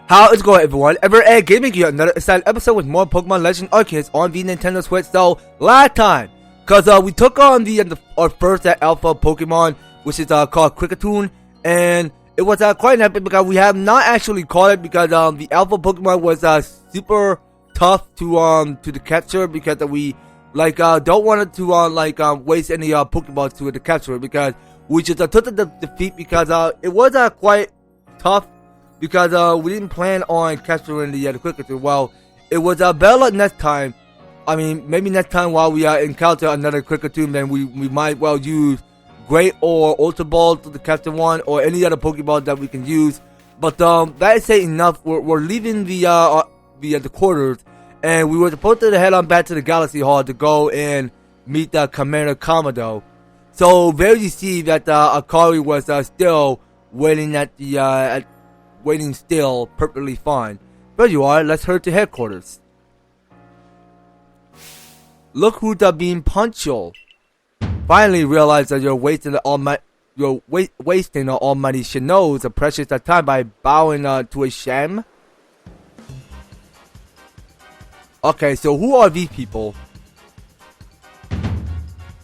How is it going, everyone? EVER-TASTIC Gaming here, another exciting episode with more Pokémon Legends Arceus on the Nintendo Switch. So, last time, cause we took on our first alpha Pokemon, which is called Kricketune, and it was quite epic because we have not actually caught it because the alpha Pokemon was super tough to the capture because we don't want it to waste any Pokeballs to the capture because we just took the defeat because it was quite tough. Because we didn't plan on capturing the Kricketune. Well, it was better luck next time. I mean, maybe next time while we encounter another Kricketune, then we might well use Great or Ultra Ball to capture one, or any other Pokeball that we can use. But that is enough. We're leaving the quarters, and we were supposed to head on back to the Galaxy Hall to go and meet the Commander Commodore. So there you see that Akari was still waiting at the waiting still, perfectly fine. There you are, let's head to headquarters. Look who's being punctual. Finally realize that you're wasting the almighty Shino's precious time by bowing to a sham. Okay, so who are these people?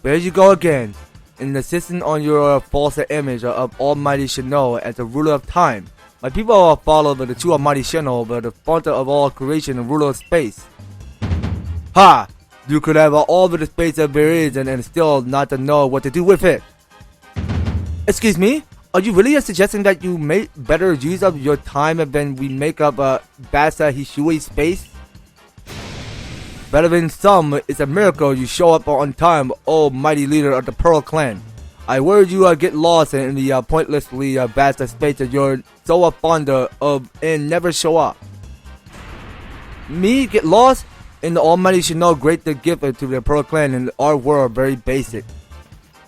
There you go again, insisting on your false image of Almighty Shino as the ruler of time. My people are followed by the true Almighty Shino, but the founder of all creation and ruler of space. Ha! You could have all of the space that there is and still not to know what to do with it. Excuse me? Are you really suggesting that you make better use of your time than we make up Basa Hishui space? Better than some, it's a miracle you show up on time, oh mighty leader of the Pearl Clan. I worry you get lost in the pointlessly vast space that you're so fond of and never show up. Me get lost? And the Almighty should know great the gift to the Pearl Clan and our world very basic.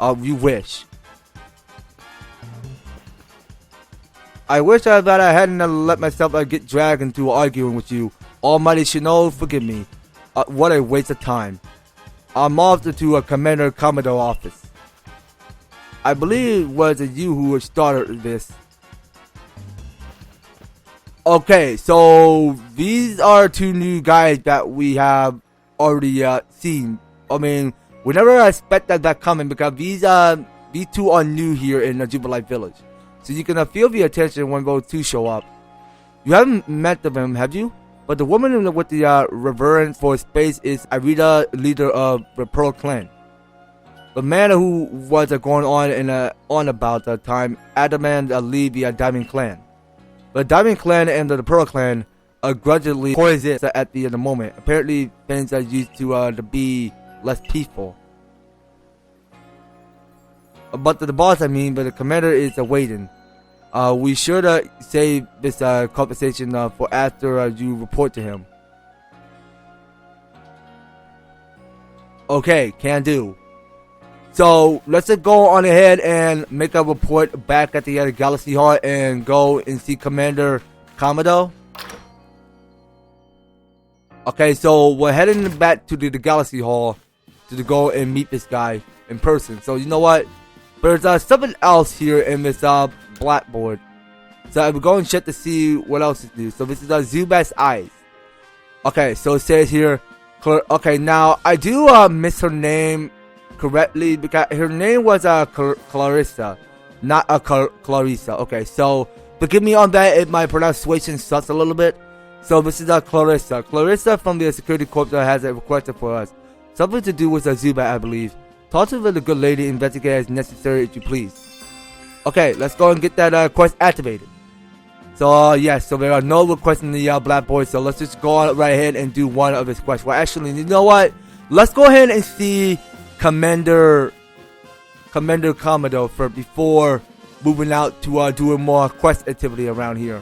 You wish. I wish that I hadn't let myself get dragged into arguing with you. Almighty should know, forgive me. What a waste of time. I'm off to Commander Commodore office. I believe it was you who started this. Okay, so these are two new guys that we have already seen. I mean, we never expected that coming because these two are new here in the Jubilife Village. So you can feel the attention when those two show up. You haven't met them, have you? But the woman with the reverence for space is Irisa, leader of the Pearl Clan. The man who was going on about the time Adaman leave the Diamond Clan. The Diamond Clan and the Pearl Clan grudgingly coexist at the moment. Apparently things are used to be less peaceful. But the boss, but the commander is waiting. We should save this conversation for after you report to him. Okay, can do. So let's just go on ahead and make a report back at the Galaxy Hall and go and see Commander Commodore. Okay, so we're heading back to the Galaxy Hall to go and meet this guy in person. So you know what? There's something else here in this blackboard. So we're going to check to see what else is new. So this is Zubat's eyes. Okay, so it says here. Okay, now I do miss her name correctly because her name was Clarissa, not Clarissa. Okay, so forgive me on that if my pronunciation sucks a little bit. So this is Clarissa. Clarissa from the security corps has a request for us. Something to do with Zubat, I believe. Talk to the good lady, investigate as necessary if you please. Okay, let's go and get that quest activated. So yes, so there are no requests in the blackboard, so let's just go on right ahead and do one of his quests. Well, actually, you know what? Let's go ahead and see Commander Commodore before moving out to doing more quest activity around here.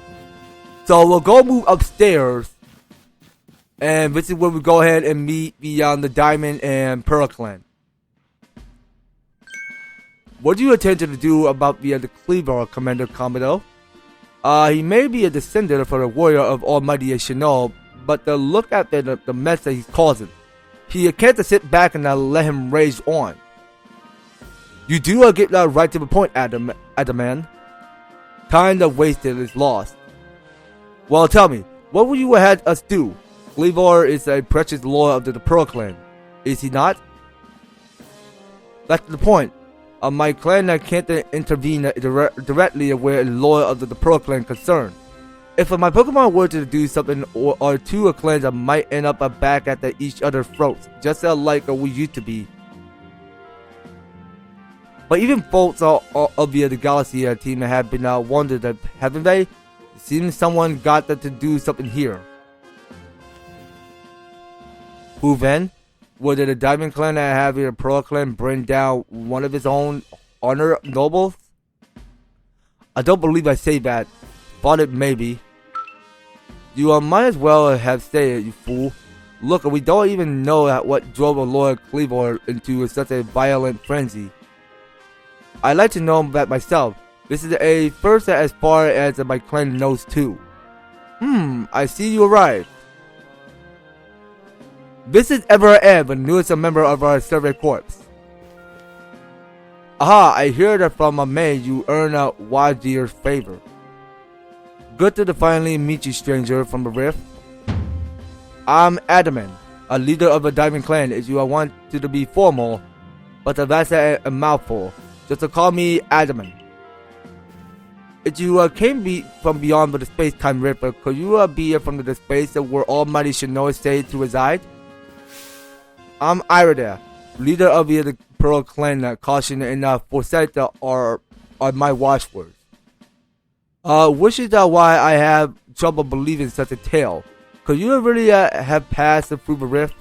So we'll go move upstairs, and this is where we go ahead and meet the Diamond and Pearl Clan. What do you intend to do about the Cleaver, Commander Commodore? He may be a descendant of a warrior of Almighty Shino, but look at the mess that he's causing. He can't just sit back and let him rage on. You do get right to the point, Adaman. Time that wasted is lost. Well, tell me, what will you have us do? Cleavor is a precious lord of the Pearl clan, is he not? That's the point. My clan can't intervene directly where a lord of the Pearl clan concerned. If my Pokemon were to do something, or two clans might end up back at each other's throats, just like we used to be. But even folks of the Galaxy team have been wondered, haven't they? It seems someone got them to do something here. Who then? Would the Diamond Clan have the Pearl Clan bring down one of its own honor nobles? I don't believe I say that. Thought it maybe. You might as well have said it, you fool. Look, we don't even know what drove Lord Cleavor into such a violent frenzy. I'd like to know that myself. This is a first as far as my clan knows too. I see you arrived. This is EVER-TASTIC, the newest member of our survey corps. Aha, I hear that from a man you earn Wajir's favor. Good to finally meet you, stranger from the rift. I'm Adaman, a leader of the Diamond Clan. If you want to be formal, but that's a mouthful. Just to call me Adaman. If you came from beyond the space-time rift, could you be from the space where Almighty Shinoa say to reside? I'm Irisa, leader of the Pearl Clan. Caution and foresight are my watchwords. Which is why I have trouble believing such a tale. Could you really have passed through the rift?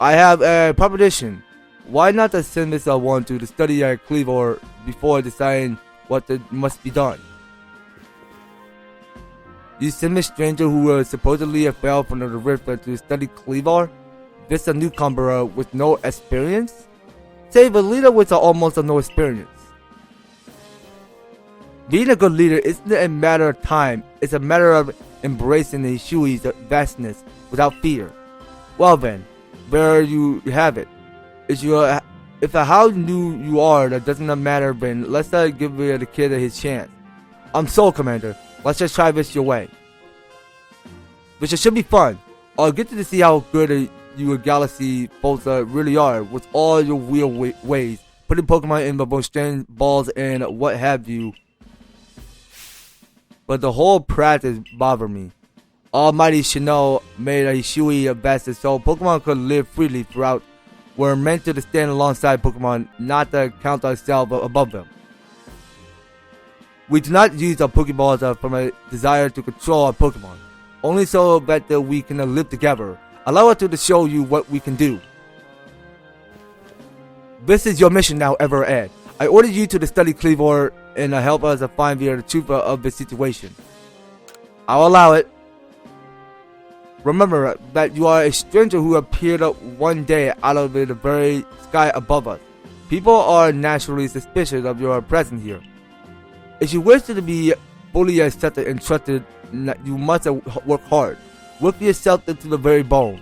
I have a proposition. Why not send this one to study Cleavor before deciding what must be done? You send a stranger who supposedly fell from the rift to study Cleavor? This a newcomer with no experience? Say the leader with almost no experience. Being a good leader isn't a matter of time, it's a matter of embracing the Shui's vastness without fear. Well then, there you have it. If how new you are, that doesn't matter, then let's give the kid his chance. I'm Soul Commander. Let's just try this your way. Which should be fun. I'll get to see how good you Galaxy folks really are with all your weird ways, putting Pokemon in the strange balls and what have you. But the whole practice bothered me. Almighty Shinoa made a Shui vessel so Pokemon could live freely throughout. We're meant to stand alongside Pokemon, not to count ourselves above them. We do not use our Pokeballs from a desire to control our Pokemon, only so that we can live together. Allow us to show you what we can do. This is your mission now, EVER-TASTIC. I ordered you to study Cleavor and help us find the truth of the situation. I'll allow it. Remember that you are a stranger who appeared one day out of the very sky above us. People are naturally suspicious of your presence here. If you wish to be fully accepted and trusted, you must work hard. Work yourself into the very bone.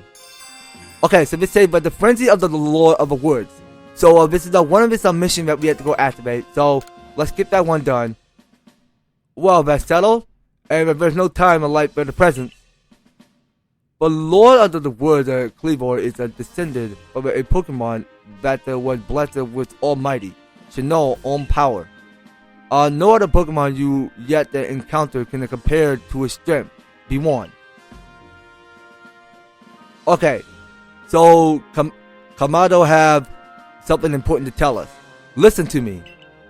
Okay, so let's say, but the frenzy of the Lord of the Woods. So this is one of his missions that we have to go activate. So let's get that one done. Well, that's settled. And if there's no time or light for the present. But Lord of the Woods, Cleavor, is a descendant of a Pokemon that was blessed with Almighty Shinoa's own power. No other Pokemon you yet encounter can compare to his strength. Be warned. Okay, so Kamado have something important to tell us. Listen to me.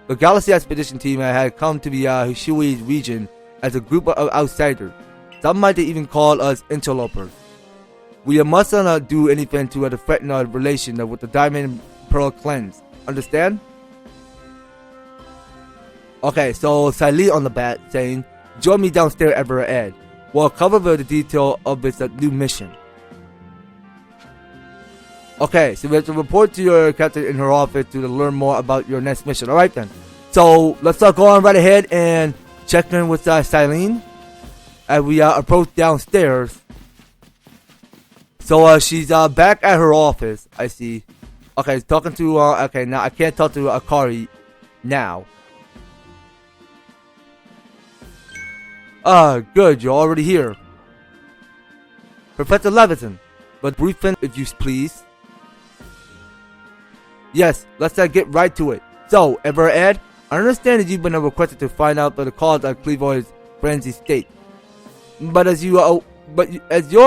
The Galaxy Expedition team had come to the Hishui region as a group of outsiders. Some might even call us interlopers. We must not do anything to threaten our relation with the Diamond Pearl clans. Understand? Okay, so Silene on the bat saying, join me downstairs, EVER-TASTIC. We'll cover the detail of this new mission. Okay, so we have to report to your captain in her office to learn more about your next mission. Alright then. So let's go on right ahead and check in with Silene as we approach downstairs. So she's back at her office, I see. Okay, talking to okay, now I can't talk to Akari now. Good, you're already here. Professor Levinson, but brief if you please. Yes, let's get right to it. So, Ever-Ed, I understand that you've been requested to find out the cause of Cleavor's frenzy state. But as you're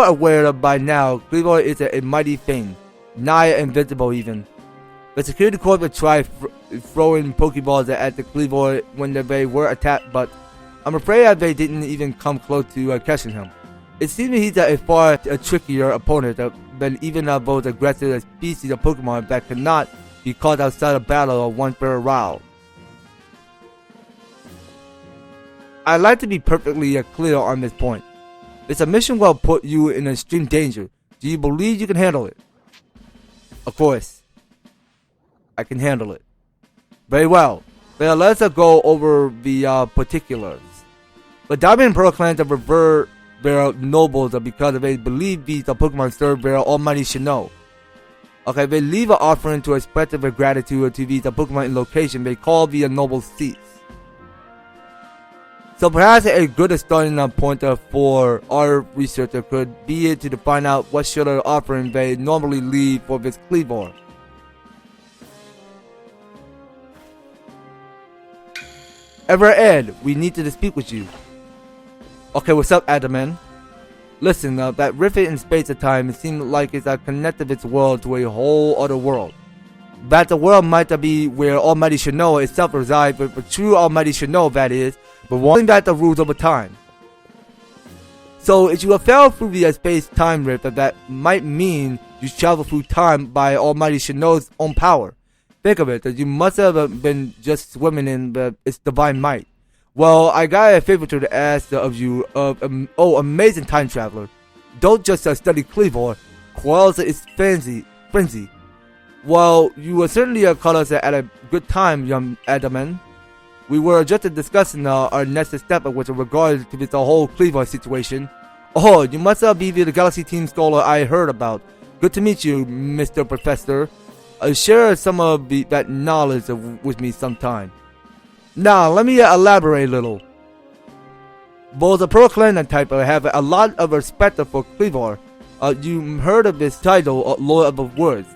aware of by now, Cleavor is a mighty thing, nigh invincible even. The security corps would try throwing Pokeballs at the Cleavor when they were attacked, but I'm afraid that they didn't even come close to catching him. It seems he's a far trickier opponent than even those aggressive species of Pokemon that cannot be caught outside of battle or one fair round. I'd like to be perfectly clear on this point. This mission will put you in extreme danger. Do you believe you can handle it? Of course. I can handle it. Very well. Then let's go over the particulars. The Diamond and Pearl clans have revered their nobles because they believe these Pokemon serve their almighty Sinnoh. Okay, they leave an offering to express their gratitude to these Pokemon in location they call the noble seats. So perhaps a good starting point for our researcher could be to find out what sort of offering they normally leave for this Cleavor. Ever-Ed, we need to speak with you. Okay, what's up, Adaman? Listen, that rift in space at times seems like it's connected its world to a whole other world. That the world might be where Almighty Sinnoh itself resides, but the true Almighty Sinnoh, that is, but one that the rules over time. So if you have fell through the space-time rift, that might mean you travel through time by Almighty Sinnoh's own power. Think of it, that you must have been just swimming in its divine might. Well, I got a favor to ask of you, amazing time traveler. Don't just study Cleavor, quells its frenzy. Well, you will certainly caught us at a good time, young Adaman. We were just discussing our next step with regard to this whole Cleavor situation. Oh, you must be the Galaxy Team scholar I heard about. Good to meet you, Mr. Professor. Share some of that knowledge with me sometime. Now, let me elaborate a little. Both the Pearl Clan type have a lot of respect for Cleavor. You heard of this title, Lord of the Woods.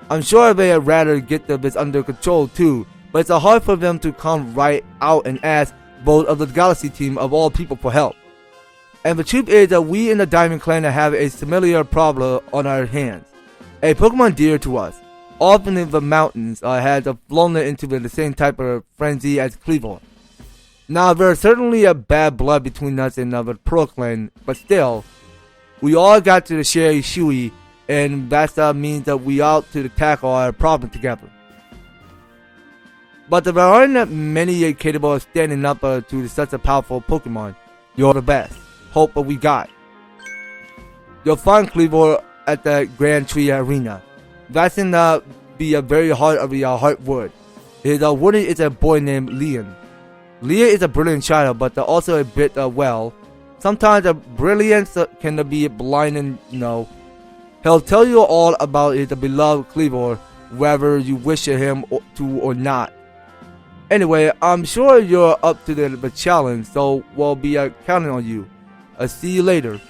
I'm sure they would rather get this under control too, but it's hard for them to come right out and ask both of the Galaxy Team of all people for help. And the truth is that we in the Diamond Clan have a similar problem on our hands. A Pokemon dear to us, often in the mountains, has flown into the same type of frenzy as Cleavor. Now, there's certainly a bad blood between us and the Pearl Clan, but still, we all got to share Shui, and that means that we ought to tackle our problem together. But there aren't many capable of standing up to such a powerful Pokemon. You're the best. Hope we got. You'll find Cleavor at the Grand Tree Arena. That's in the very heart of the Heartwood. His warden is a boy named Leon. Leon is a brilliant child, but also a bit sometimes brilliance can be blinding, He'll tell you all about his beloved Cleavor, whether you wish him to or not. Anyway, I'm sure you're up to the challenge, so we'll be counting on you. See you later.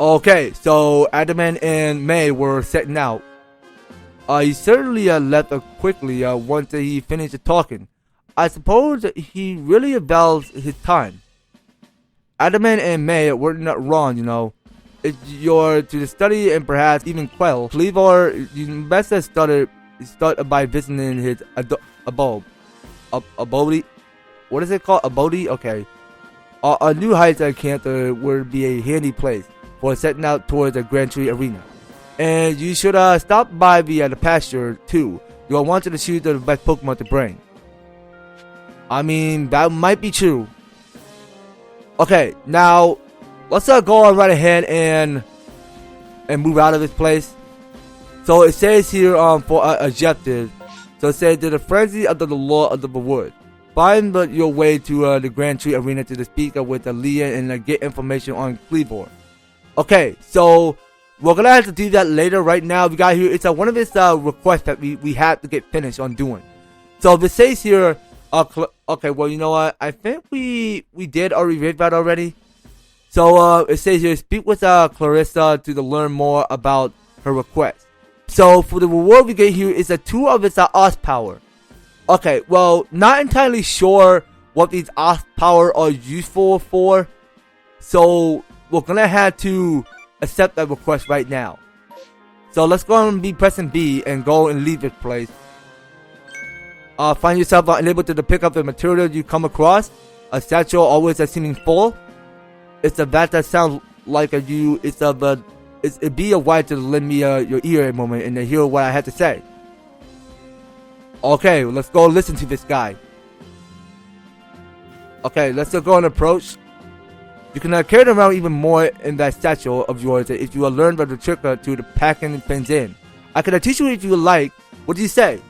Okay, so Adaman and May were setting out. He certainly left quickly once he finished talking. I suppose he really values his time. Adaman and May were not wrong, If you're to study and perhaps even quell Cleavor, you best start by visiting his abode. Abode? What is it called? Abode? Okay. A new heights camp would be a handy place for setting out towards the Grand Tree Arena. And you should stop by the pasture too. You'll want to choose the best Pokemon to bring. I mean, that might be true. Okay, now let's go on right ahead and move out of this place. So it says here for objective. So it says to the frenzy of the Lord of the Wood. Find your way to the Grand Tree Arena to speak with Leon and get information on Cleavor. Okay, so we're gonna have to do that later. Right now, we got here. It's one of his requests that we have to get finished on doing. So this says here, Okay, well, you know what? I think we did already read that already. So it says here, speak with Clarissa to learn more about her request. So for the reward we get here is a tour of its Oz power. Okay, well, not entirely sure what these Oz power are useful for. So we're gonna have to accept that request right now. So let's go and be pressing B and go and leave this place. Find yourself unable to pick up the material you come across. A satchel always seeming full. It's a that sounds like it'd be a while to lend me your ear a moment and to hear what I had to say. Okay, let's go listen to this guy. Okay, let's go and approach. You can carry it around even more in that satchel of yours if you learn the trick to the packing things in. I can teach you if you like. What do you say?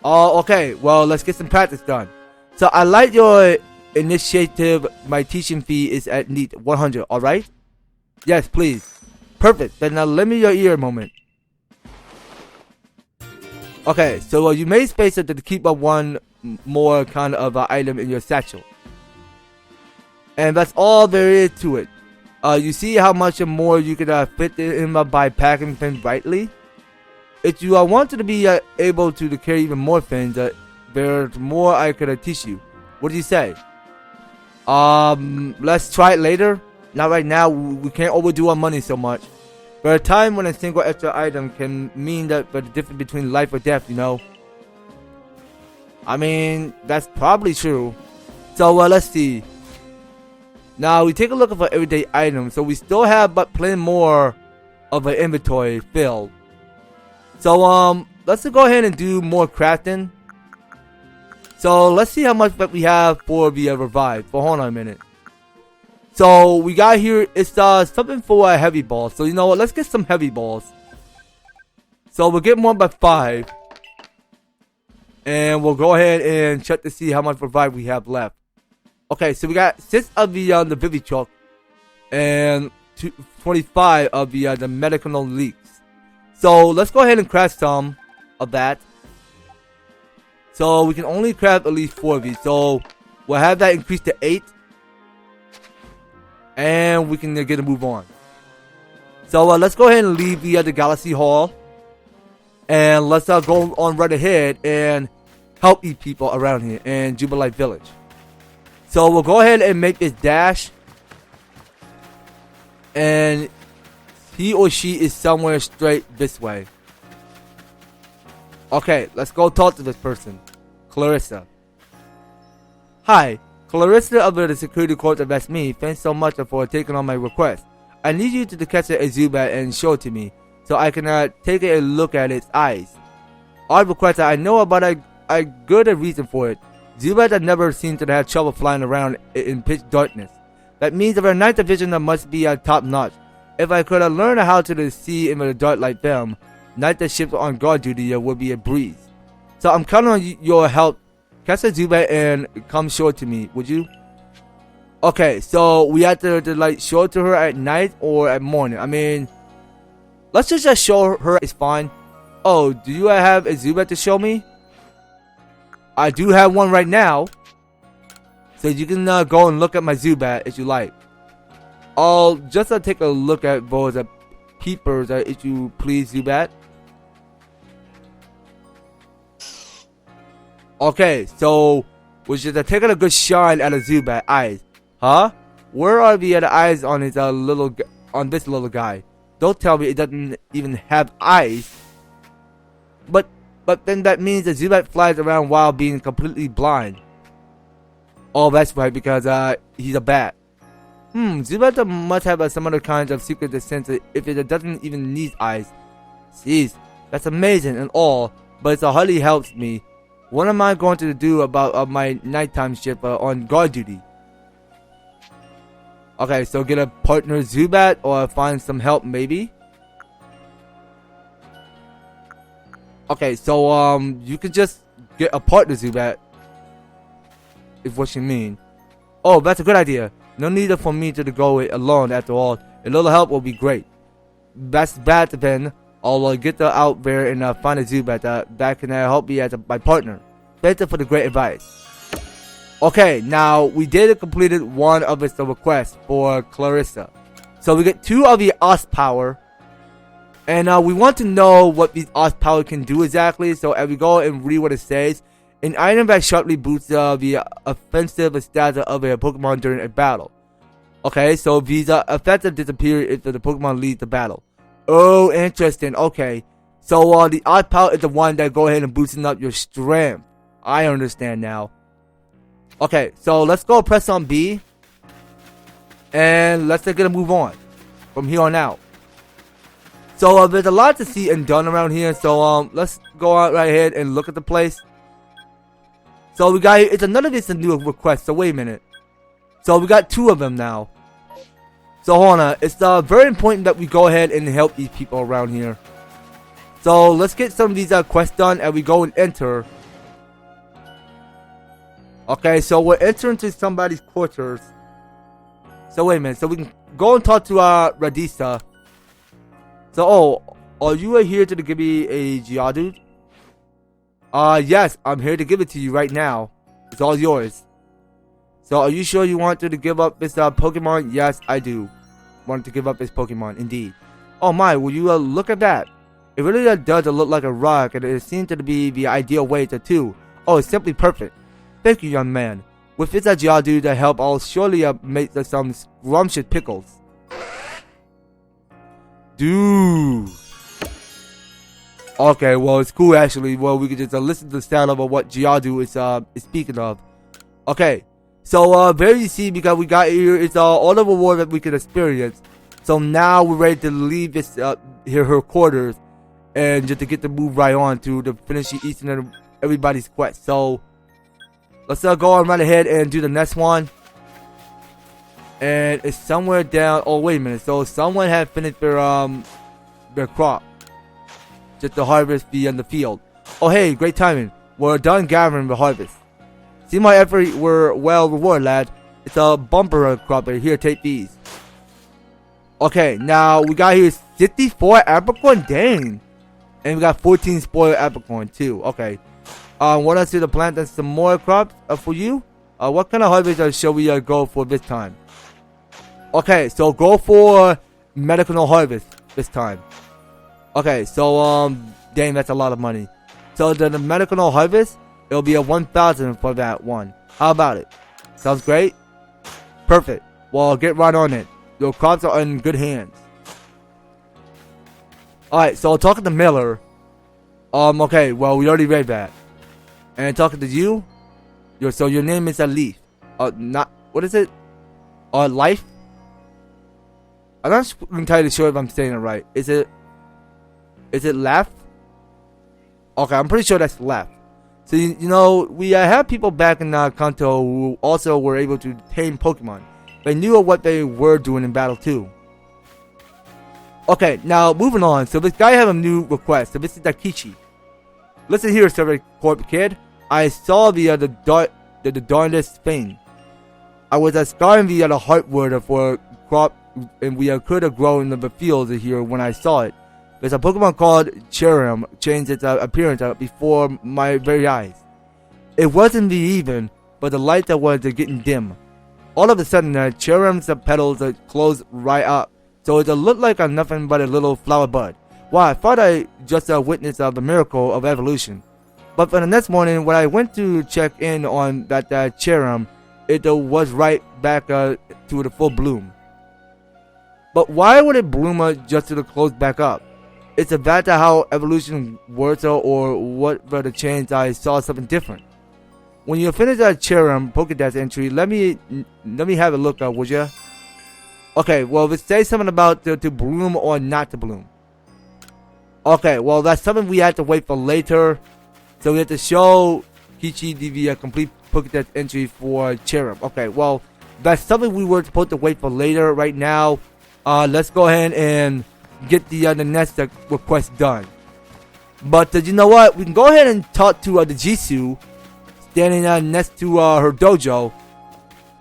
Oh, okay. Well, let's get some practice done. So I like your initiative. My teaching fee is at neat 100. All right? Yes, please. Perfect. Then now lend me your ear a moment. Okay. So you made space to keep up one more kind of item in your satchel. And that's all there is to it. You see how much more you could fit in by packing things rightly? If you wanted to be able to carry even more things, there's more I could teach you. What do you say? Let's try it later. Not right now. We can't overdo our money so much. There are times when a single extra item can mean that the difference between life or death, you know. I mean, that's probably true. So let's see. Now we take a look at our everyday items, so we still have but plenty more of an inventory filled. So let's go ahead and do more crafting. So let's see how much that we have for the revive. But hold on a minute. So we got here, it's something for a heavy ball. So you know what? Let's get some heavy balls. So we'll get more by 5, and we'll go ahead and check to see how much revive we have left. Okay, so we got 6 of the Vivy Chalk and 25 of the medicinal leaks. So let's go ahead and craft some of that. So we can only craft at least 4 of these. So we'll have that increased to 8, and we can get a move on. So let's go ahead and leave the Galaxy Hall, and let's go on right ahead and help these people around here in Jubilife Village. So we'll go ahead and make this dash. And he or she is somewhere straight this way. Okay, let's go talk to this person. Clarissa. Hi, Clarissa of the Security Court of me. Thanks so much for taking on my request. I need you to catch a Zubat and show it to me, so I can take a look at its eyes. Odd request, I know about a good reason for it. Zubat never seems to have trouble flying around in pitch darkness. That means that our night vision must be top notch. If I could learn how to see in the dark like them, night ships on guard duty would be a breeze. So I'm counting on your help. Catch a Zubat and come show it to me, would you? Okay, so we have to like show it to her at night or at morning. I mean, let's just show her. It's fine. Oh, do you have a Zubat to show me? I do have one right now, so you can go and look at my Zubat if you like. I'll just take a look at those peepers, if you please, Zubat. Okay, so we're just taking a good shine at a Zubat eyes, huh? Where are the other eyes on his on this little guy? Don't tell me it doesn't even have eyes. But then that means the Zubat flies around while being completely blind. Oh, that's right, because he's a bat. Zubat must have some other kinds of secret sense if it doesn't even need eyes. Jeez, that's amazing and all, but it hardly helps me. What am I going to do about my nighttime shift on guard duty? Okay, so get a partner Zubat or find some help maybe. Okay, so you could just get a partner Zubat, if what you mean. Oh, that's a good idea. No need for me to go it alone after all. A little help will be great. That's bad then. I'll get out there and find a Zubat that can help me as my partner. Thank you for the great advice. Okay, now we did completed one of its requests for Clarissa. So we get 2 of the Os power. And we want to know what these Os power can do exactly. So as we go and read what it says. An item that sharply boosts the offensive stats of a Pokemon during a battle. Okay, so these effects disappear if the Pokemon leads the battle. Oh, interesting. Okay. So the Os power is the one that go ahead and boosting up your strength. I understand now. Okay, so let's go press on B. And let's get a move on from here on out. So there's a lot to see and done around here. So let's go out right ahead and look at the place. So we got, it's another of new request. So wait a minute. So we got 2 of them now. So hold on. It's very important that we go ahead and help these people around here. So let's get some of these quests done and we go and enter. Okay, so we're entering to somebody's quarters. So wait a minute. So we can go and talk to Radisa. So are you here to give me a Geodude? Yes, I'm here to give it to you right now. It's all yours. So are you sure you want to give up this Pokemon? Yes, I do. Want to give up this Pokemon, indeed. Oh my, will you look at that? It really does look like a rock, and it seems to be the ideal way to do. Oh, it's simply perfect. Thank you, young man. With this Geodude to help, I'll surely make some scrumptious pickles. Dude. Okay, well, it's cool actually. Well, we can just listen to the sound of what Geodude is speaking of. Okay, so there you see, because we got here, it's all the reward that we can experience. So now we're ready to leave this her quarters, and just to get to move right on to finish each and everybody's quest. So let's go on right ahead and do the next one. And it's somewhere down. Oh wait a minute. So someone had finished their crop, just to harvest the field. Oh hey, great timing. We're done gathering the harvest. See, my efforts were well rewarded, lad. It's a bumper crop. Here, take these. Okay, now we got here 64 apricorn. Dang. And we got 14 spoiled apricorn too. Okay. Want us to plant some more crops for you? What kind of harvest shall we go for this time? Okay, so go for medicinal harvest this time. Okay, so dang, that's a lot of money. So the medicinal harvest, it'll be a 1,000 for that one. How about it? Sounds great. Perfect. Well, get right on it. Your crops are in good hands. Alright, so talking to Miller. Okay, well, we already read that. And talking to you. So your name is Leaf. Not, what is it? Life? I'm not entirely sure if I'm saying it right. Is it left? Okay, I'm pretty sure that's left. So, you know, we have people back in Kanto who also were able to tame Pokemon. They knew what they were doing in battle too. Okay, now moving on. So this guy have a new request. So this is Takichi. Listen here, Silver Corp kid. I saw the darndest thing. I was scouring the heartwood for crop, and we could have grown in the fields here when I saw it. There's a Pokemon called Cherrim changed its appearance before my very eyes. It wasn't the even, but the light that was getting dim. All of a sudden, Cherrim's petals closed right up, so it looked like nothing but a little flower bud. Wow, I thought I just witnessed the miracle of evolution. But for the next morning, when I went to check in on that Cherrim, it was right back to the full bloom. But why would it bloom just to close back up? Is that how evolution works, or what for the change I saw something different? When you finish that Cherrim Pokédex entry, let me have a look, would ya? Okay, well, it says something about to bloom or not to bloom. Okay, well, that's something we have to wait for later. So we have to show Kichi the complete Pokédex entry for Cherrim. Okay, well, that's something we were supposed to wait for later. Right now, let's go ahead and get the next request done. But you know what? We can go ahead and talk to the Jisoo standing next to her dojo.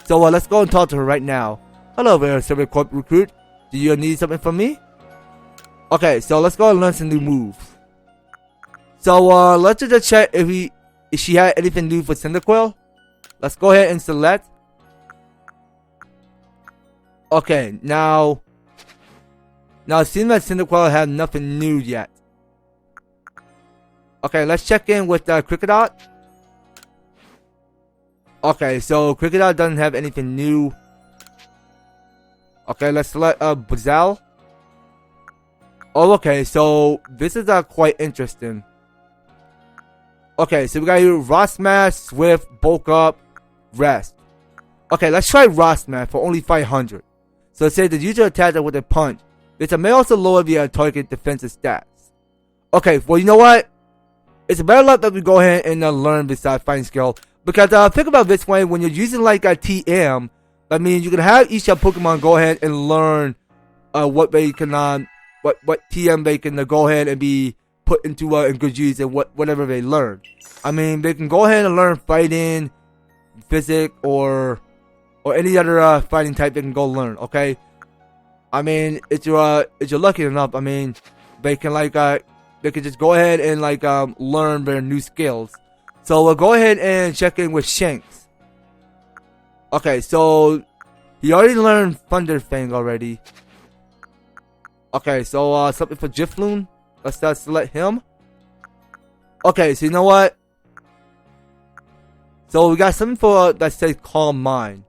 So let's go and talk to her right now. Hello there, Silver Corp recruit. Do you need something from me? Okay, so let's go and learn some new moves. So let's just check if if she had anything new for Cyndaquil. Let's go ahead and select. Okay, now it seems like Cyndaquil had nothing new yet. Okay, let's check in with Kricketot. Okay, so Kricketot doesn't have anything new. Okay, let's select Buzzell. Oh, okay, so this is quite interesting. Okay, so we got here Rock Smash, Swift, Bulk Up, Rest. Okay, let's try Rock Smash for only 500. So it says the user attacks with a punch. This may also lower the target defensive stats. Okay, well, you know what? It's better luck that we go ahead and learn this fighting skill. Because think about this way, when you're using like a TM, I mean, you can have each Pokemon go ahead and learn what they can, what TM they can go ahead and be put into in good use and whatever they learn. I mean, they can go ahead and learn fighting, physic, or any other fighting type they can go learn. Okay, I mean, if you're lucky enough, I mean, they can they can just go ahead and learn their new skills. So we'll go ahead and check in with Shanks. Okay, so he already learned Thunder Fang already. Okay, so something for Gifloon. Let's select him. Okay, so you know what? So we got something for that says Calm Mind.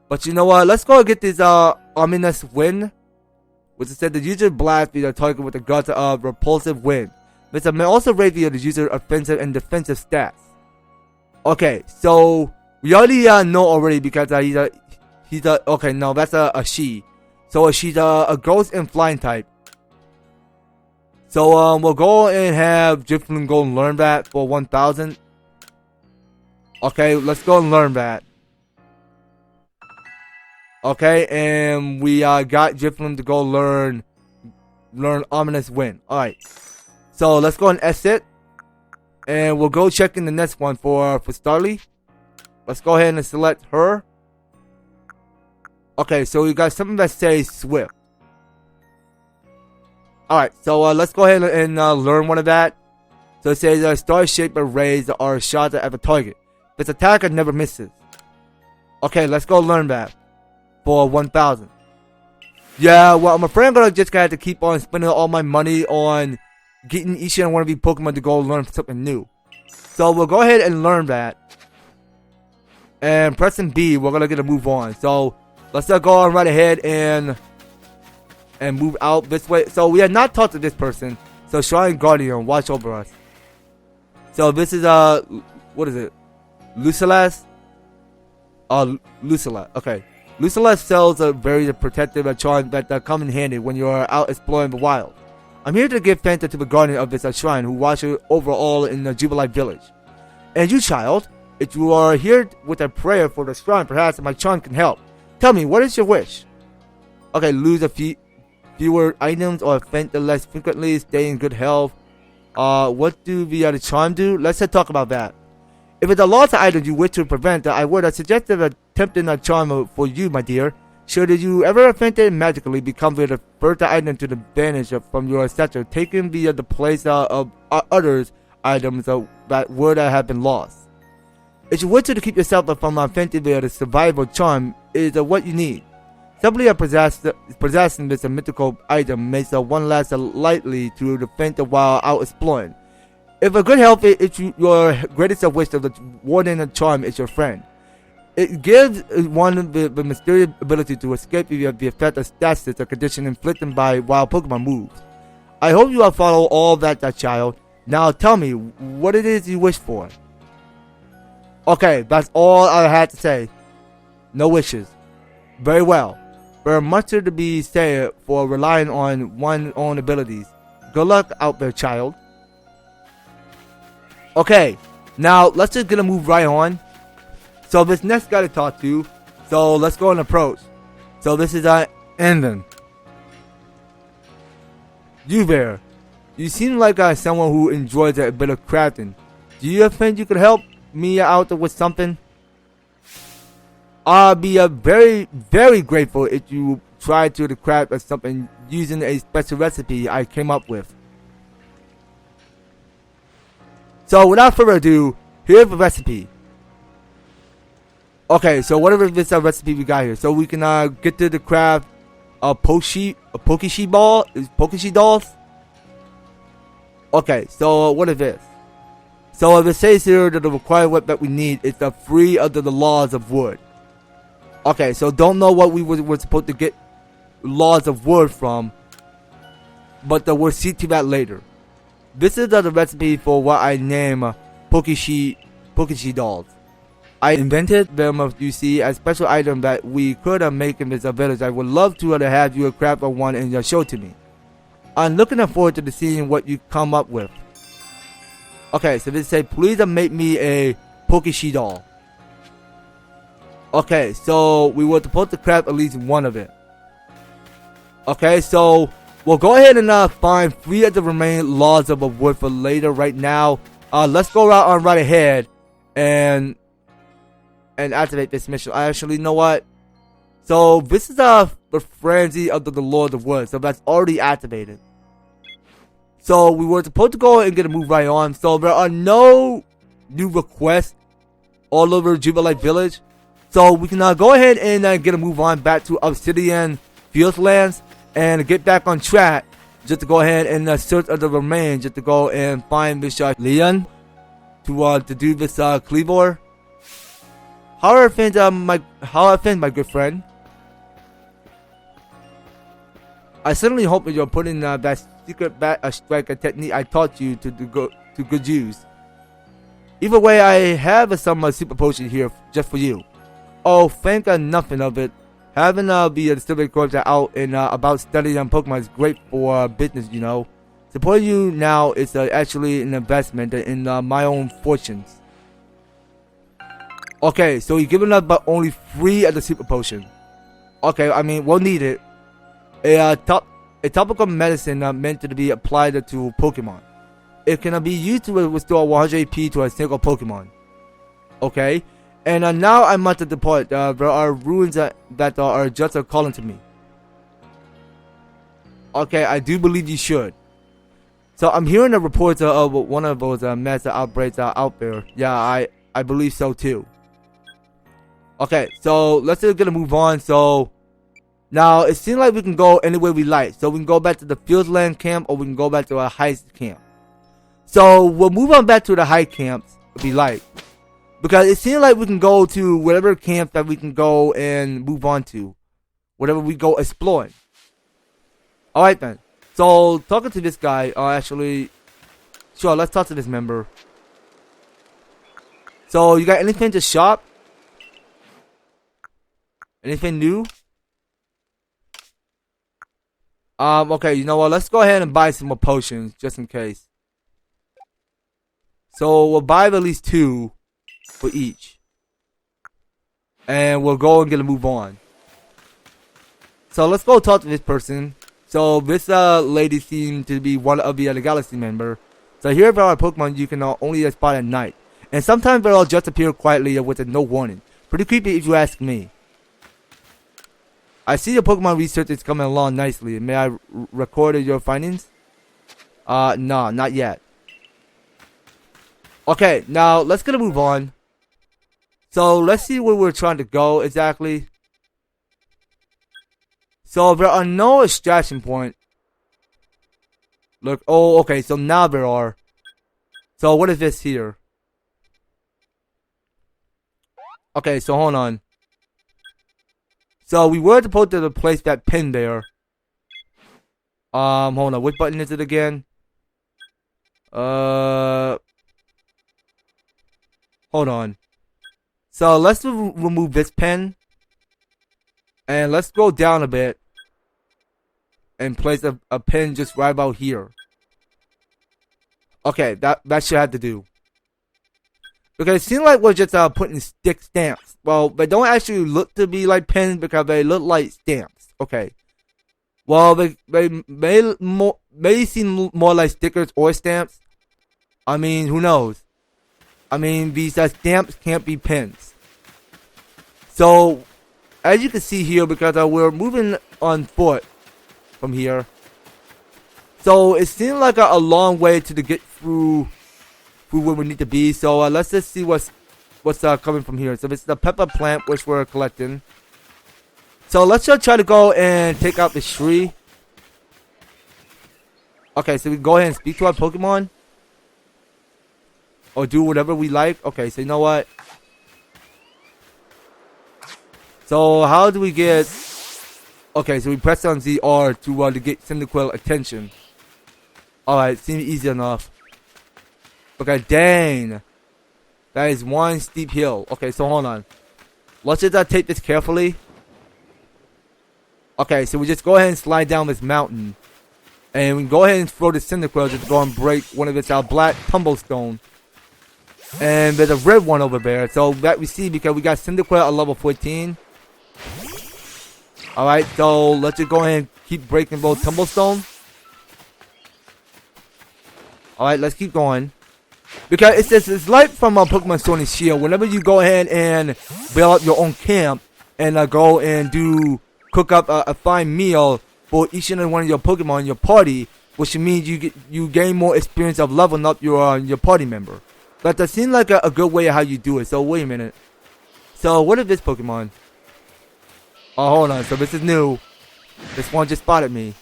But you know what? Let's go and get this Ominous Wind, which said the user blasts the target with a gutter of repulsive wind. This may also raise the user offensive and defensive stats. Okay, so we already know already because he's a okay, no, that's a she. So she's a ghost and flying type. So we'll go and have Gifloon go and learn that for 1,000. Okay, let's go and learn that. Okay, and we got Gifloon to go learn Ominous Wind. Alright. So let's go and exit. And we'll go check in the next one for Starly. Let's go ahead and select her. Okay, so we got something that says Swift. Alright, so let's go ahead and learn one of that. So it says star-shaped arrays are shot at the target. This attacker never misses. Okay, let's go learn that for 1,000. Yeah, well, I'm afraid I'm gonna just have to keep on spending all my money on getting each and one of these Pokemon to go learn something new. So we'll go ahead and learn that. And pressing B, we're gonna get a move on. So let's go on right ahead and move out this way. So we have not talked to this person. So Shrine Guardian, watch over us. So this is what is it? Lucilas? Lucilas. Okay. Lucilas sells a very protective charm that come in handy when you are out exploring the wild. I'm here to give thanks to the guardian of this shrine who watches over all in the Jubilife Village. And you, child, if you are here with a prayer for the shrine, perhaps my charm can help. Tell me, what is your wish? Okay, lose a fewer items or faint less frequently, stay in good health. What do the charm do? Let's talk about that. If it's a lost item you wish to prevent, I would suggest attempting a charm for you, my dear. Should you ever offend it magically become the first item to the vanish from your ancestor, taking the place of others items that would have been lost. If you wish to keep yourself from offending the survival charm is what you need. Simply possessing this mythical item makes one less likely to defend while out exploring. If a good health is your greatest wish of the warden charm is your friend. It gives one the mysterious ability to escape the effect of stasis or condition inflicted by wild Pokemon moves. I hope you will follow all that child. Now tell me what it is you wish for. Okay, that's all I had to say. No wishes. Very well. There are much to be said for relying on one's own abilities. Good luck out there, child. Okay, now let's just get a move right on. So this next guy to talk to, so let's go and approach. So this is Endon. You there? You seem like someone who enjoys a bit of crafting. Do you think you could help me out with something? I'll be very, very grateful if you try to craft something using a special recipe I came up with. So without further ado, here's the recipe. Okay, so whatever this recipe we got here, so we can get to the craft Pokeshi dolls. Okay, so what is this? So if it says here that the required whip that we need is the 3 under the laws of wood. Okay, so don't know what we were supposed to get laws of wood from, but we'll see to that later. This is the recipe for what I name Pokeshi dolls. I invented them, you see, a special item that we could make in this village. I would love to have you craft one and show to me. I'm looking forward to seeing what you come up with. Okay, so this say, please make me a Pokeshi doll. Okay, so we were supposed to craft at least one of it. Okay, so we'll go ahead and find 3 of the remaining laws of wood for later. Right now, let's go right ahead and activate this mission. Actually, you know what? So this is the frenzy of the Lord of Wood. So that's already activated. So we were supposed to go and get a move right on. So there are no new requests all over Jubilife Village. So we can go ahead and get a move on back to Obsidian Fieldlands and get back on track. Just to go ahead and search of the remains. Just to go and find this Leon to do this Cleavor. How are things, my good friend? I certainly hope that you're putting that secret strike technique I taught you to good use. Either way, I have some super potion here just for you. Oh, thank nothing of it. Having the distributor corps out and about studying Pokemon is great for business, you know. Supporting you now is actually an investment in my own fortunes. Okay, so you're giving up but only 3 of the super potion. Okay, I mean, we'll need it. A topical medicine meant to be applied to Pokemon. It can be used to restore 100 AP to a single Pokemon. Okay, and now I must depart. There are ruins that are just calling to me. Okay, I do believe you should. So I'm hearing the reports of one of those massive outbreaks out there. Yeah, I believe so too. Okay, so let's get a move on. So now it seems like we can go anywhere we like. So we can go back to the Fieldland camp or we can go back to our heist camp. So we'll move on back to the high camps if we like. Because it seems like we can go to whatever camp that we can go and move on to. Whatever we go exploring. Alright then. So talking to this guy, actually, sure, let's talk to this member. So you got anything to shop? Anything new? Okay, you know what? Let's go ahead and buy some more potions, just in case. So, we'll buy at least 2 for each. And we'll go and get a move on. So, let's go talk to this person. So, this lady seemed to be one of the other galaxy member. So, here for our Pokemon, you can only spot at night. And sometimes they'll just appear quietly with no warning. Pretty creepy if you ask me. I see your Pokemon research is coming along nicely. May I record your findings? No, not yet. Okay, now let's get a move on. So let's see where we're trying to go exactly. So there are no extraction points. Look, oh, okay, so now there are. So what is this here? Okay, so hold on. So we were supposed to place that pin there. Hold on. Which button is it again? Hold on. So let's remove this pin. And let's go down a bit. And place a pin just right about here. Okay, that should have to do. Because it seems like we're just putting stick stamps. Well, they don't actually look to be like pins because they look like stamps. Okay. Well, they may seem more like stickers or stamps. I mean, who knows? I mean, these stamps can't be pins. So, as you can see here, because we're moving on foot from here. So, it seems like a long way to get through food where we need to be. So let's just see what's coming from here. So it's the pepper plant which we're collecting. So let's just try to go and take out the tree. Okay, so we can go ahead and speak to our Pokemon. Or do whatever we like. Okay, so you know what? So how do we get... Okay, so we press on ZR to get Cyndaquil attention. Alright, seems easy enough. Okay, dang. That is one steep hill. Okay, so hold on. Let's just take this carefully. Okay, so we just go ahead and slide down this mountain. And we can go ahead and throw the Cyndaquil just to go and break one of its black tumblestone. And there's a red one over there. So that we see because we got Cyndaquil at level 14. Alright, so let's just go ahead and keep breaking both tumblestone. Alright, let's keep going. Because it's like from Pokemon Sword and Shield. Whenever you go ahead and build up your own camp and go and cook up a fine meal for each and every one of your Pokemon in your party, which means you gain more experience of leveling up your party member. But that seems like a good way of how you do it. So wait a minute. So what is this Pokemon? Oh, hold on. So this is new. This one just spotted me.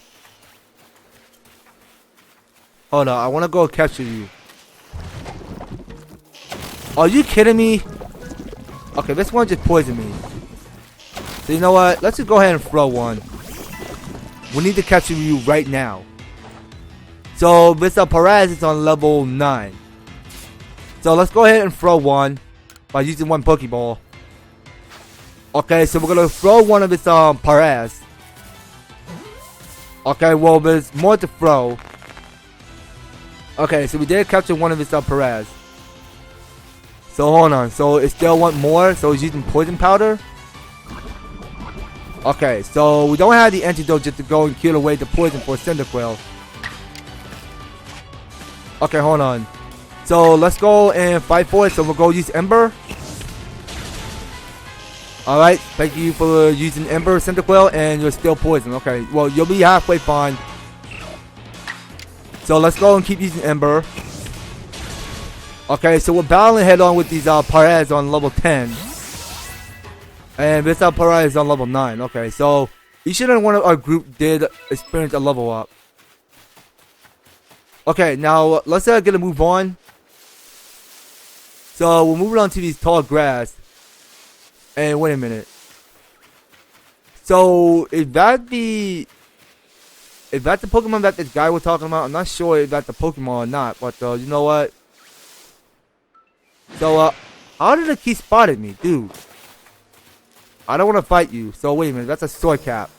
Hold on. I want to go capture you. Are you kidding me? Okay, this one just poisoned me. So you know what? Let's just go ahead and throw one. We need to capture you right now. So this Paraz is on level 9. So let's go ahead and throw one by using one Pokeball. Okay, so we're gonna throw one of its Paraz. Okay, well there's more to throw. Okay, so we did capture one of its Paraz. So hold on, so it still want more, so it's using poison powder. Okay, so we don't have the antidote just to go and kill away the poison for Cyndaquil. Okay, hold on. So let's go and fight for it. So we'll go use Ember. Alright, thank you for using Ember, Cyndaquil, and you're still poisoned. Okay, well, you'll be halfway fine. So let's go and keep using Ember. Okay, so we're battling head on with these Paraz on level 10. And this Paraz is on level 9. Okay, so each and every one of our group did experience a level up. Okay, now let's get a move on. So we're moving on to these tall grass. And wait a minute. So is that the Pokemon that this guy was talking about? I'm not sure if that's the Pokemon or not, but you know what? So how did it keep spotting me, dude? I don't want to fight you. So wait a minute, that's a sword cap.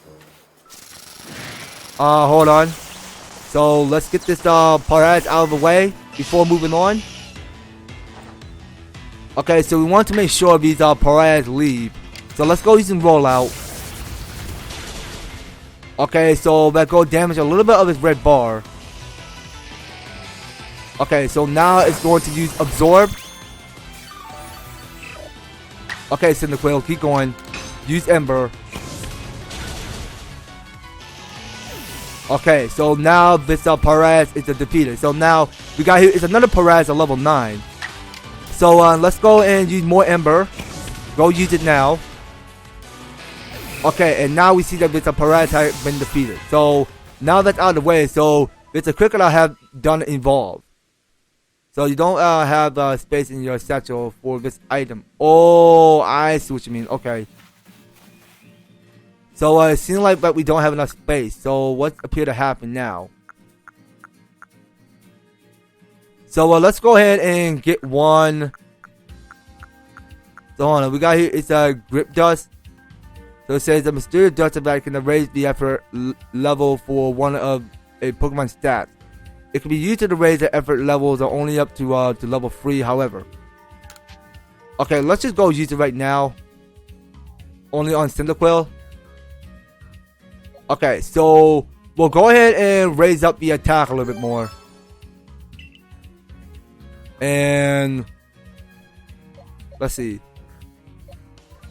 Hold on. So let's get this Paraz out of the way before moving on. Okay, so we want to make sure these Paraz leave. So let's go using rollout. Okay, so that go damage a little bit of his red bar. Okay, so now it's going to use absorb. Okay, Cyndaquil, keep going. Use Ember. Okay, so now this Paraz is defeated. So now we got here is another Paraz at level 9. So let's go and use more Ember. Go use it now. Okay, and now we see that this Paraz has been defeated. So now that's out of the way. So it's a Cricketer have done evolve. So you don't have space in your satchel for this item. Oh, I see what you mean. Okay. So it seems like that we don't have enough space. So what appear to happen now? So let's go ahead and get one. So hold on, we got here. It's a grip dust. So it says the mysterious dust effect can raise the effort level for one of a Pokemon stats. It can be used to raise the effort levels are only up to level 3. However, okay, let's just go use it right now. Only on Cyndaquil. Okay, so we'll go ahead and raise up the attack a little bit more. And let's see.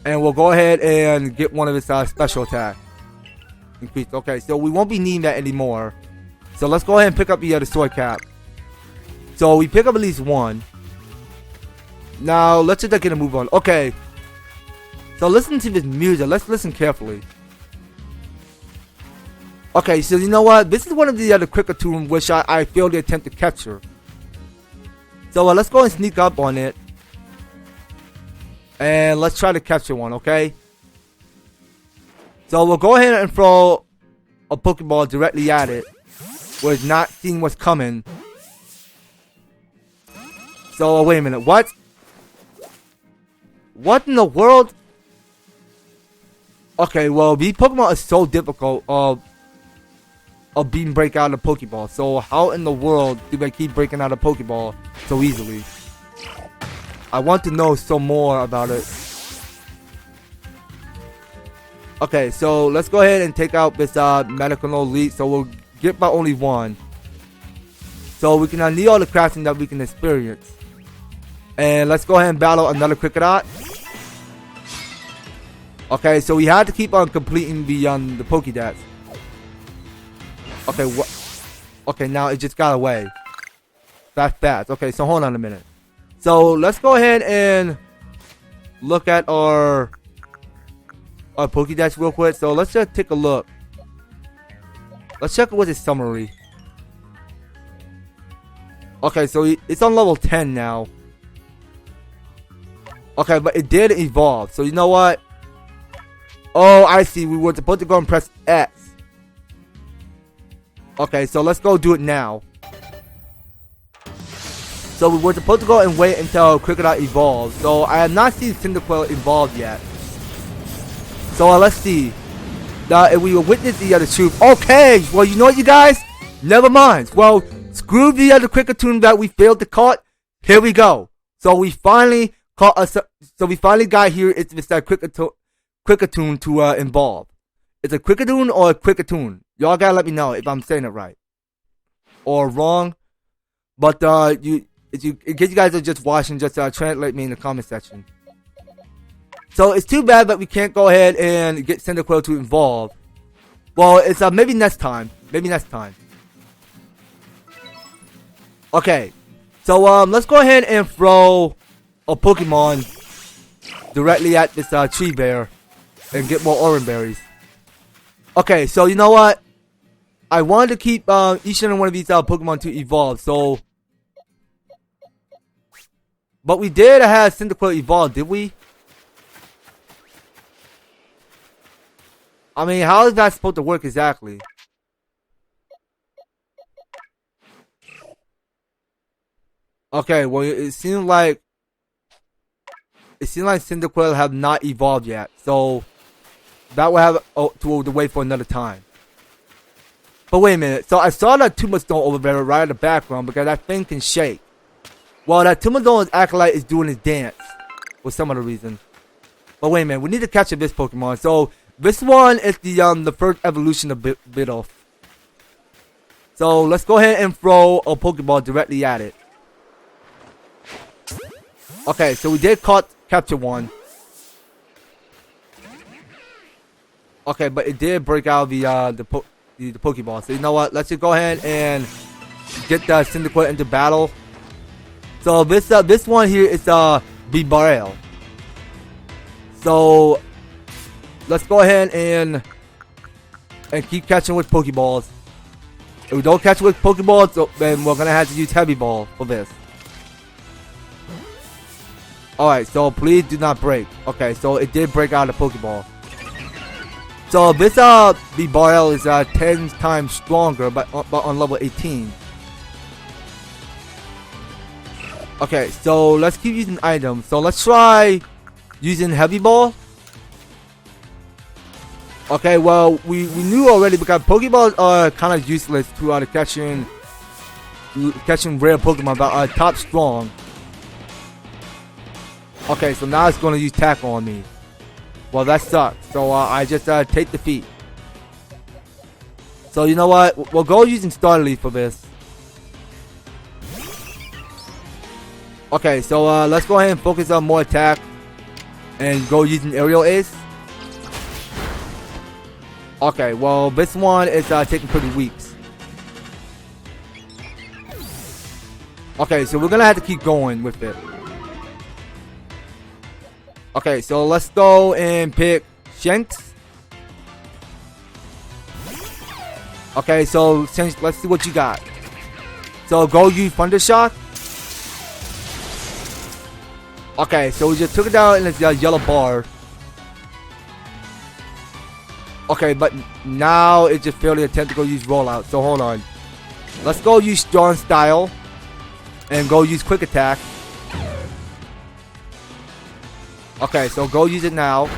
And we'll go ahead and get one of its special attack increased. Okay, so we won't be needing that anymore. So let's go ahead and pick up the sword cap. So we pick up at least one. Now let's just get a move on. Okay. So listen to this music. Let's listen carefully. Okay, so you know what? This is one of the other Cricketune which I failed to attempt to capture. So let's go and sneak up on it. And let's try to capture one, okay? So we'll go ahead and throw a Pokeball directly at it. Where it's not seeing what's coming. So wait a minute, what? What in the world? Okay, well these Pokemon are so difficult of being break out of Pokeball. So how in the world do they keep breaking out of Pokeball so easily? I want to know some more about it. Okay, so let's go ahead and take out this medical elite. So we'll get by only one. So we can need all the crafting that we can experience. And let's go ahead and battle another Kricketot. Okay, so we had to keep on completing the Pokédex. Okay, what? Okay, now it just got away. That's fast. Okay, so hold on a minute. So let's go ahead and look at our Pokédex real quick. So let's just take a look. Let's check with his summary. Okay, so it's on level 10 now. Okay, but it did evolve. So you know what? Oh, I see. We were supposed to go and press X. Okay, so let's go do it now. So we were supposed to go and wait until Kricketot evolves. So I have not seen Cyndaquil evolve yet. So let's see. If we will witness the other truth. Okay, well you know what you guys? Never mind. Well, screw the other Cricketune that we failed to caught. Here we go. So we finally caught us. So we finally got here. It's this Cricketune to evolve. It's a Cricketune or a Cricketune. Y'all gotta let me know if I'm saying it right or wrong. But in case you guys are just watching, just translate me in the comment section. So it's too bad that we can't go ahead and get Cyndaquil to evolve. Well, it's maybe next time. Maybe next time. Okay. So let's go ahead and throw a Pokemon directly at this tree bear and get more orange berries. Okay, so you know what? I wanted to keep each and every one of these Pokemon to evolve, so... But we did have Cyndaquil evolve, did we? I mean, how is that supposed to work exactly? Okay, well, it seems like Cyndaquil have not evolved yet, so that will have to wait for another time. But wait a minute, so I saw that Tombstone over there right in the background because that thing can shake. Well, that Tombstone's Acolyte is doing his dance for some other reason. But wait a minute, we need to capture this Pokemon. So this one is the first evolution of Bidoof. So let's go ahead and throw a Pokeball directly at it. Okay, so we did capture one. Okay, but it did break out the Pokeball. So you know what? Let's just go ahead and get the Cyndaquil into battle. So this one here is Bibarel. So let's go ahead and keep catching with Pokeballs. If we don't catch with Pokeballs, then we're gonna have to use Heavy Ball for this. Alright, so please do not break. Okay, so it did break out of the Pokeball. So this Bibarel is 10 times stronger, but on level 18. Okay, so let's keep using items. So let's try using Heavy Ball. Okay, well we knew already because Pokeballs are kind of useless to catching rare Pokemon, but top strong. Okay, so now it's going to use Tackle on me. Well, that sucks. So I just take defeat. So you know what? We'll go using Starter Leaf for this. Okay, so let's go ahead and focus on more attack and go using Aerial Ace. Okay, well this one is taking pretty weeks. Okay, so we're gonna have to keep going with it. Okay, so let's go and pick Shanks. Okay, so Shanks, let's see what you got. So go use Thunder Shock. Okay, so we just took it down in this yellow bar. Okay, but now it just failed the attempt to go use Rollout. So hold on. Let's go use Strong Style. And go use Quick Attack. Okay, so go use it now.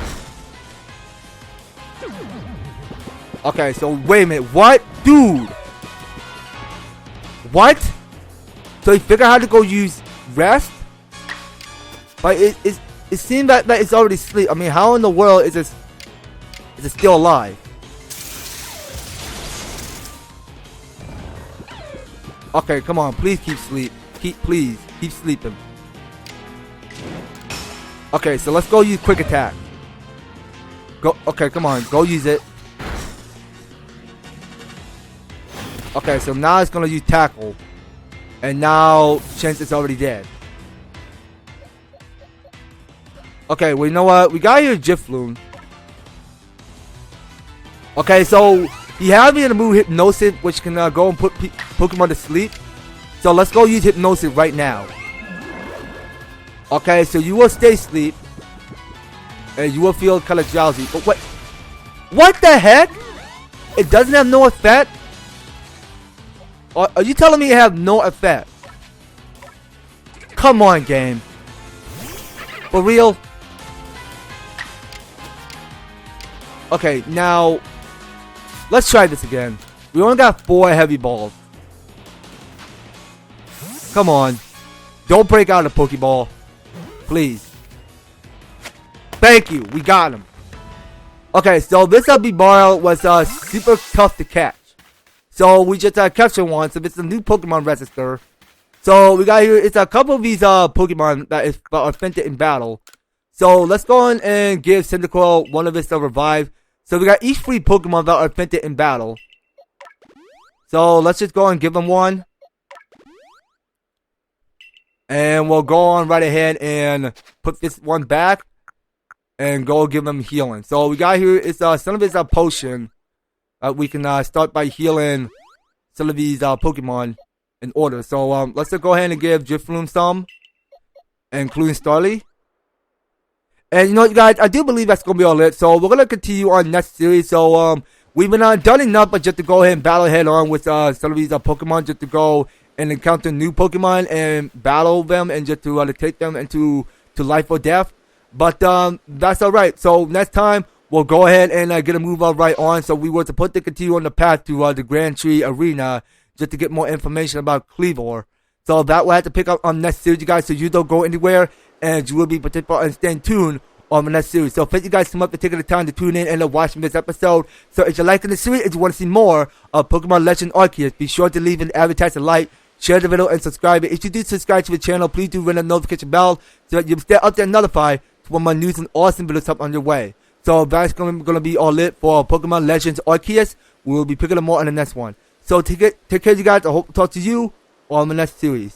Okay, so wait a minute. What? Dude! What? So you figure out how to go use Rest? But it seems that it's already asleep. I mean, how in the world is it still alive? Okay, come on, please keep sleep. Please keep sleeping. Okay, so let's go use Quick Attack. Go. Okay, come on, go use it. Okay, so now it's gonna use Tackle, and now Chance is already dead. Okay, well, you know what? We got here Gifloon. Okay, so he had me in the move Hypnosis, which can go and put Pokemon to sleep. So let's go use Hypnosis right now. Okay, so you will stay asleep. And you will feel kind of drowsy. But what? What the heck? It doesn't have no effect? Are you telling me it have no effect? Come on, game. For real? Okay, now let's try this again. We only got 4 heavy balls. Come on. Don't break out a Pokeball. Please. Thank you. We got him. Okay, so this Barbara was super tough to catch. So we just captured one. So it's a new Pokemon register. So we got here, it's a couple of these Pokemon that are offended in battle. So let's go on and give Cyndaquil one of its revive. So we got each 3 Pokemon that are offended in battle. So let's just go and give them one. And we'll go on right ahead and put this one back. And go give them healing. So we got here, it's some of it's a potion. We can start by healing some of these Pokemon in order. So let's just go ahead and give Gifloon some. Including Starly. And you know what, guys, I do believe that's going to be all it. So we're going to continue on next series. So we've been done enough, but just to go ahead and battle head on with some of these Pokemon. Just to go and encounter new Pokemon and battle them. And just to take them into life or death. But that's alright. So next time, we'll go ahead and get a move right on. So we were to put the continue on the path to the Grand Tree Arena. Just to get more information about Cleavor. So that will have to pick up on next series, you guys. So you don't go anywhere. And you will be participating and staying tuned on the next series. So thank you guys so much for taking the time to tune in and watching this episode. So if you're liking the series, if you want to see more of Pokemon Legends Arceus, be sure to leave an advertise, a like, share the video, and subscribe. If you do subscribe to the channel, please do ring the notification bell so that you'll stay up there notified when my news and awesome videos up on your way. So that's going to be all it for Pokemon Legends Arceus. We'll be picking up more on the next one. So take care, you guys. I hope to talk to you on the next series.